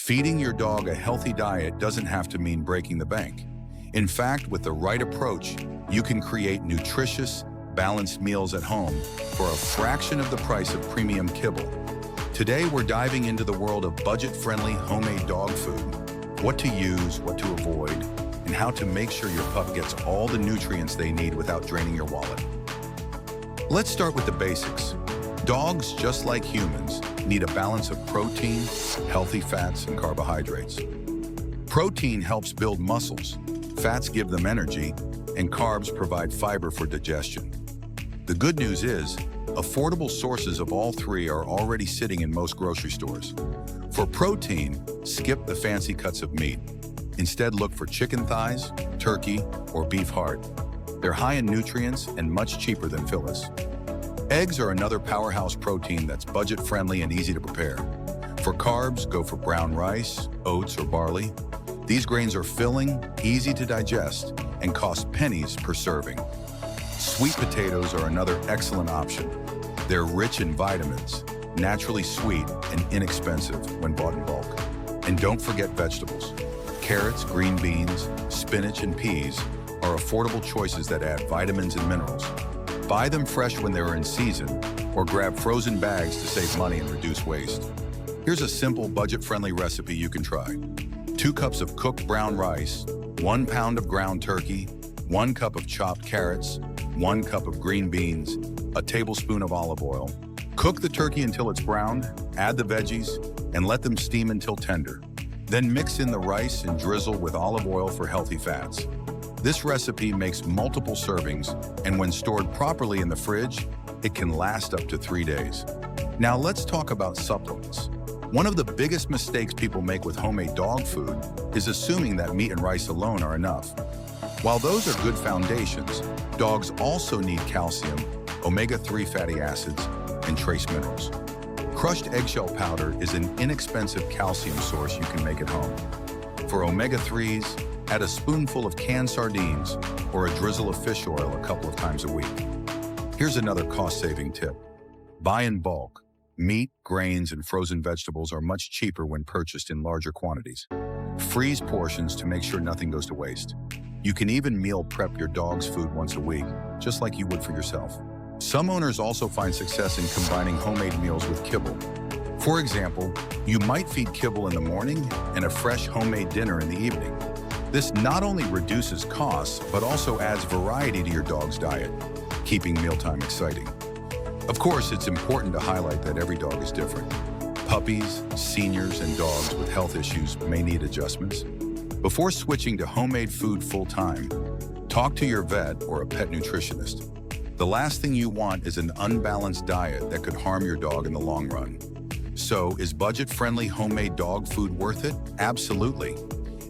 Feeding your dog a healthy diet doesn't have to mean breaking the bank. In fact, with the right approach, you can create nutritious, balanced meals at home for a fraction of the price of premium kibble. Today, we're diving into the world of budget-friendly homemade dog food, what to use, what to avoid, and how to make sure your pup gets all the nutrients they need without draining your wallet. Let's start with the basics. Dogs, just like humans, need a balance of protein, healthy fats, and carbohydrates. Protein helps build muscles, fats give them energy, and carbs provide fiber for digestion. The good news is, affordable sources of all three are already sitting in most grocery stores. For protein, skip the fancy cuts of meat. Instead, look for chicken thighs, turkey, or beef heart. They're high in nutrients and much cheaper than fillets. Eggs are another powerhouse protein that's budget-friendly and easy to prepare. For carbs, go for brown rice, oats, or barley. These grains are filling, easy to digest, and cost pennies per serving. Sweet potatoes are another excellent option. They're rich in vitamins, naturally sweet, and inexpensive when bought in bulk. And don't forget vegetables. Carrots, green beans, spinach, and peas are affordable choices that add vitamins and minerals. Buy them fresh when they're in season, or grab frozen bags to save money and reduce waste. Here's a simple, budget-friendly recipe you can try. 2 cups of cooked brown rice, 1 pound of ground turkey, 1 cup of chopped carrots, 1 cup of green beans, a tablespoon of olive oil. Cook the turkey until it's browned, add the veggies, and let them steam until tender. Then mix in the rice and drizzle with olive oil for healthy fats. This recipe makes multiple servings, and when stored properly in the fridge, it can last up to 3 days. Now let's talk about supplements. One of the biggest mistakes people make with homemade dog food is assuming that meat and rice alone are enough. While those are good foundations, dogs also need calcium, omega-3 fatty acids, and trace minerals. Crushed eggshell powder is an inexpensive calcium source you can make at home. For omega-3s, add a spoonful of canned sardines or a drizzle of fish oil a couple of times a week. Here's another cost-saving tip. Buy in bulk. Meat, grains, and frozen vegetables are much cheaper when purchased in larger quantities. Freeze portions to make sure nothing goes to waste. You can even meal prep your dog's food once a week, just like you would for yourself. Some owners also find success in combining homemade meals with kibble. For example, you might feed kibble in the morning and a fresh homemade dinner in the evening. This not only reduces costs, but also adds variety to your dog's diet, keeping mealtime exciting. Of course, it's important to highlight that every dog is different. Puppies, seniors, and dogs with health issues may need adjustments. Before switching to homemade food full-time, talk to your vet or a pet nutritionist. The last thing you want is an unbalanced diet that could harm your dog in the long run. So, is budget-friendly homemade dog food worth it? Absolutely.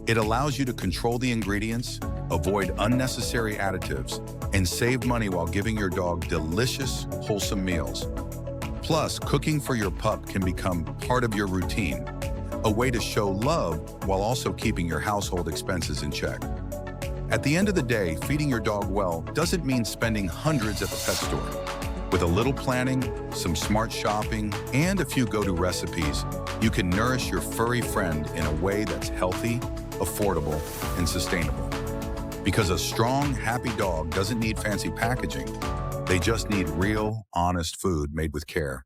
It allows you to control the ingredients, avoid unnecessary additives, and save money while giving your dog delicious, wholesome meals. Plus, cooking for your pup can become part of your routine, a way to show love while also keeping your household expenses in check. At the end of the day, feeding your dog well doesn't mean spending hundreds at the pet store. With a little planning, some smart shopping, and a few go-to recipes, you can nourish your furry friend in a way that's healthy, affordable, and sustainable. Because a strong, happy dog doesn't need fancy packaging. They just need real, honest food made with care.